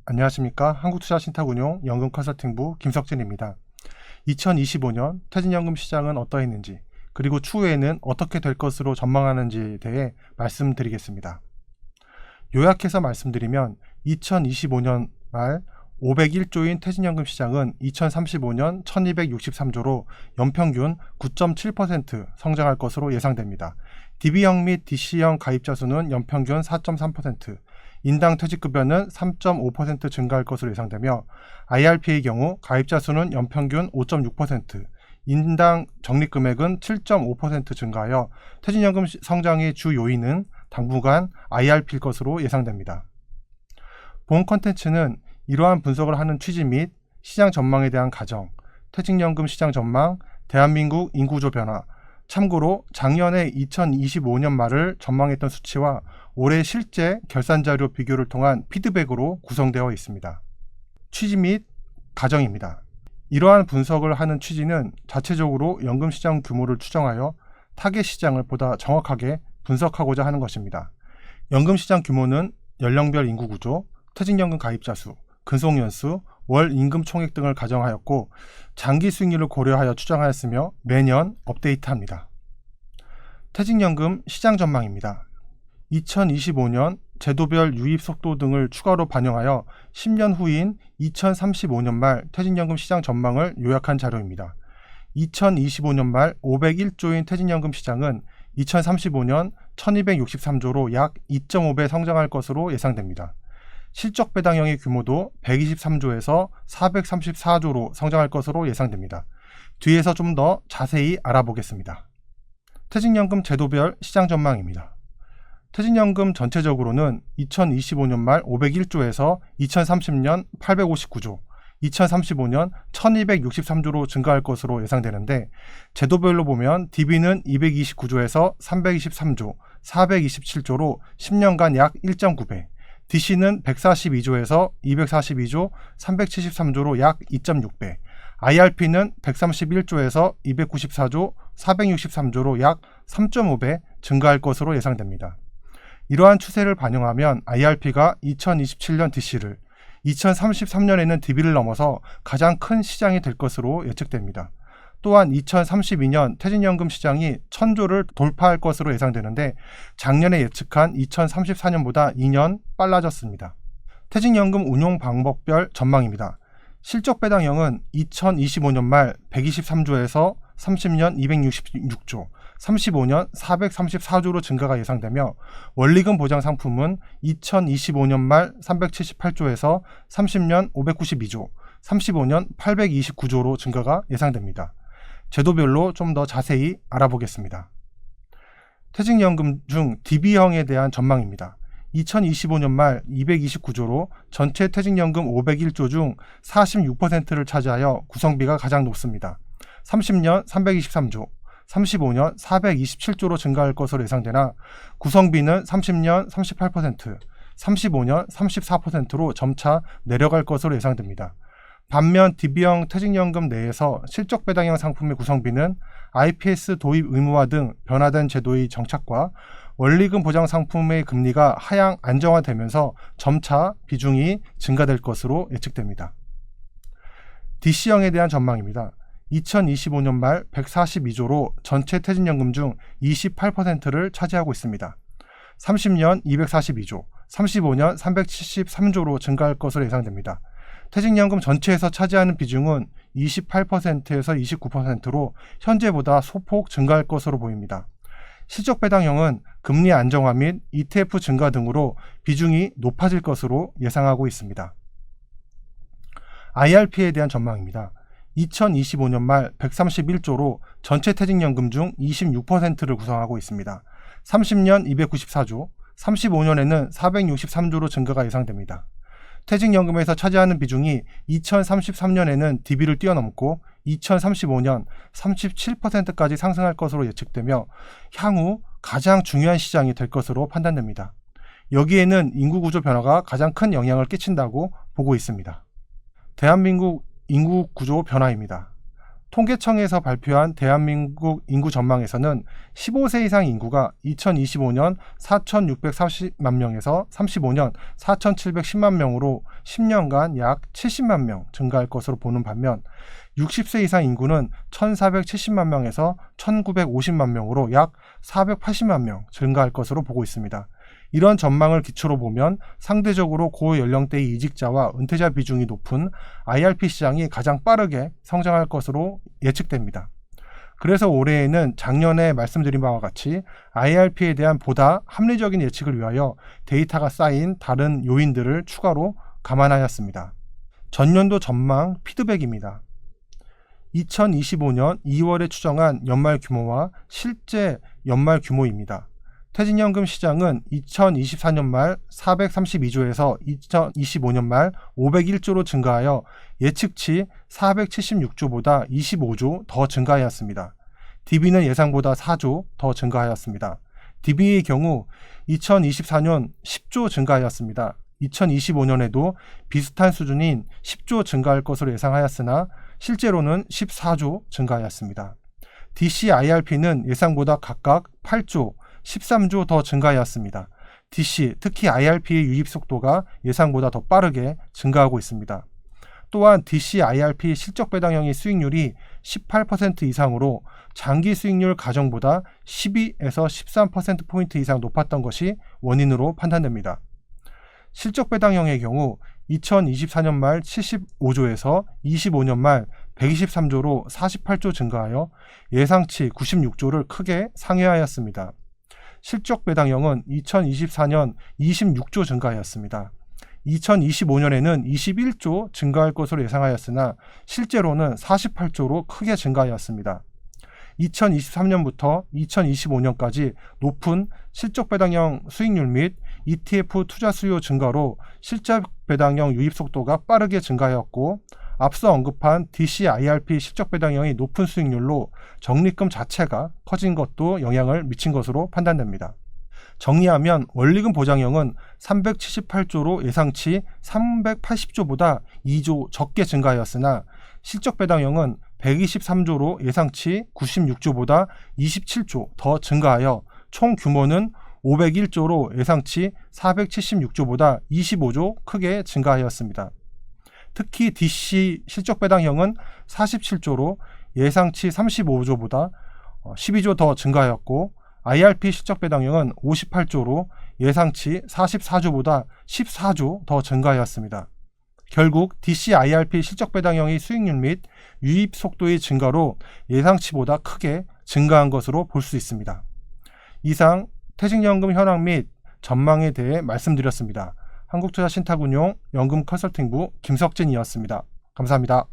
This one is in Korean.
안녕하십니까. 한국투자신탁운용 연금컨설팅부 김석진입니다. 2025년 퇴직연금 시장은 어떠했는지, 그리고 추후에는 어떻게 될 것으로 전망하는지에 대해 말씀드리겠습니다. 요약해서 말씀드리면 2025년 말 501조인 퇴직연금 시장은 2035년 1263조로 연평균 9.7% 성장할 것으로 예상됩니다. DB형 및 DC형 가입자 수는 연평균 4.3%, 인당 퇴직급여는 3.5% 증가할 것으로 예상되며 IRP의 경우 가입자 수는 연평균 5.6%, 인당 적립금액은 7.5% 증가하여 퇴직연금 성장의 주 요인은 당분간 IRP일 것으로 예상됩니다. 본 컨텐츠는 이러한 분석을 하는 취지 및 시장 전망에 대한 가정, 퇴직연금 시장 전망, 대한민국 인구구조 변화, 참고로 작년에 2025년 말을 전망했던 수치와 올해 실제 결산자료 비교를 통한 피드백으로 구성되어 있습니다. 취지 및 가정입니다. 이러한 분석을 하는 취지는 자체적으로 연금시장 규모를 추정하여 타겟 시장을 보다 정확하게 분석하고자 하는 것입니다. 연금시장 규모는 연령별 인구구조, 퇴직연금 가입자 수, 근속연수, 월 임금 총액 등을 가정하였고 장기 수익률을 고려하여 추정하였으며 매년 업데이트합니다. 퇴직연금 시장 전망입니다. 2025년 제도별 유입 속도 등을 추가로 반영하여 10년 후인 2035년 말 퇴직연금 시장 전망을 요약한 자료입니다. 2025년 말 501조인 퇴직연금 시장은 2035년 1263조로 약 2.5배 성장할 것으로 예상됩니다. 실적 배당형의 규모도 123조에서 434조로 성장할 것으로 예상됩니다. 뒤에서 좀 더 자세히 알아보겠습니다. 퇴직연금 제도별 시장 전망입니다. 퇴직연금 전체적으로는 2025년 말 501조에서 2030년 859조, 2035년 1263조로 증가할 것으로 예상되는데 제도별로 보면 DB는 229조에서 323조, 427조로 10년간 약 1.9배, DC는 142조에서 242조, 373조로 약 2.6배, IRP는 131조에서 294조, 463조로 약 3.5배 증가할 것으로 예상됩니다. 이러한 추세를 반영하면 IRP가 2027년 DC를, 2033년에는 DB를 넘어서 가장 큰 시장이 될 것으로 예측됩니다. 또한 2032년 퇴직연금 시장이 1000조를 돌파할 것으로 예상되는데 작년에 예측한 2034년보다 2년 빨라졌습니다. 퇴직연금 운용 방법별 전망입니다. 실적 배당형은 2025년 말 123조에서 30년 266조, 35년 434조로 증가가 예상되며 원리금 보장 상품은 2025년 말 378조에서 30년 592조, 35년 829조로 증가가 예상됩니다. 제도별로 좀 더 자세히 알아보겠습니다. 퇴직연금 중 DB형에 대한 전망입니다. 2025년 말 229조로 전체 퇴직연금 501조 중 46%를 차지하여 구성비가 가장 높습니다. 30년 323조, 35년 427조로 증가할 것으로 예상되나 구성비는 30년 38%, 35년 34%로 점차 내려갈 것으로 예상됩니다. 반면 DB형 퇴직연금 내에서 실적 배당형 상품의 구성비는 IPS 도입 의무화 등 변화된 제도의 정착과 원리금 보장 상품의 금리가 하향 안정화되면서 점차 비중이 증가될 것으로 예측됩니다. DC형에 대한 전망입니다. 2025년 말 142조로 전체 퇴직연금 중 28%를 차지하고 있습니다. 30년 242조, 35년 373조로 증가할 것으로 예상됩니다. 퇴직연금 전체에서 차지하는 비중은 28%에서 29%로 현재보다 소폭 증가할 것으로 보입니다. 실적 배당형은 금리 안정화 및 ETF 증가 등으로 비중이 높아질 것으로 예상하고 있습니다. IRP에 대한 전망입니다. 2025년 말 131조로 전체 퇴직연금 중 26%를 구성하고 있습니다. 30년 294조, 35년에는 463조로 증가가 예상됩니다. 퇴직연금에서 차지하는 비중이 2033년에는 DB를 뛰어넘고 2035년 37%까지 상승할 것으로 예측되며 향후 가장 중요한 시장이 될 것으로 판단됩니다. 여기에는 인구구조 변화가 가장 큰 영향을 끼친다고 보고 있습니다. 대한민국 인구구조 변화입니다. 통계청에서 발표한 대한민국 인구 전망에서는 15세 이상 인구가 2025년 4,640만 명에서 35년 4,710만 명으로 10년간 약 70만 명 증가할 것으로 보는 반면 60세 이상 인구는 1,470만 명에서 1,950만 명으로 약 480만 명 증가할 것으로 보고 있습니다. 이런 전망을 기초로 보면 상대적으로 고연령대의 이직자와 은퇴자 비중이 높은 IRP 시장이 가장 빠르게 성장할 것으로 예측됩니다. 그래서 올해에는 작년에 말씀드린 바와 같이 IRP에 대한 보다 합리적인 예측을 위하여 데이터가 쌓인 다른 요인들을 추가로 감안하였습니다. 전년도 전망 피드백입니다. 2025년 2월에 추정한 연말 규모와 실제 연말 규모입니다. 퇴직연금 시장은 2024년 말 432조에서 2025년 말 501조로 증가하여 예측치 476조보다 25조 더 증가하였습니다. DB는 예상보다 4조 더 증가하였습니다. DB의 경우 2024년 10조 증가하였습니다. 2025년에도 비슷한 수준인 10조 증가할 것으로 예상하였으나 실제로는 14조 증가하였습니다. DC IRP는 예상보다 각각 8조, 13조 더 증가하였습니다. DC, 특히 IRP의 유입 속도가 예상보다 더 빠르게 증가하고 있습니다. 또한 DC IRP 실적 배당형의 수익률이 18% 이상으로 장기 수익률 가정보다 12에서 13%포인트 이상 높았던 것이 원인으로 판단됩니다. 실적 배당형의 경우 2024년 말 75조에서 25년 말 123조로 48조 증가하여 예상치 96조를 크게 상회하였습니다. 실적 배당형은 2024년 26조 증가하였습니다. 2025년에는 21조 증가할 것으로 예상하였으나 실제로는 48조로 크게 증가하였습니다. 2023년부터 2025년까지 높은 실적 배당형 수익률 및 ETF 투자 수요 증가로 실적 배당형 유입 속도가 빠르게 증가하였고 앞서 언급한 DC IRP 실적 배당형이 높은 수익률로 적립금 자체가 커진 것도 영향을 미친 것으로 판단됩니다. 정리하면 원리금 보장형은 378조로 예상치 380조보다 2조 적게 증가하였으나 실적 배당형은 123조로 예상치 96조보다 27조 더 증가하여 총 규모는 501조로 예상치 476조보다 25조 크게 증가하였습니다. 특히 DC 실적 배당형은 47조로 예상치 35조보다 12조 더 증가하였고 IRP 실적 배당형은 58조로 예상치 44조보다 14조 더 증가하였습니다. 결국 DC IRP 실적 배당형의 수익률 및 유입 속도의 증가로 예상치보다 크게 증가한 것으로 볼 수 있습니다. 이상 퇴직연금 현황 및 전망에 대해 말씀드렸습니다. 한국투자신탁운용 연금 컨설팅부 김석진이었습니다. 감사합니다.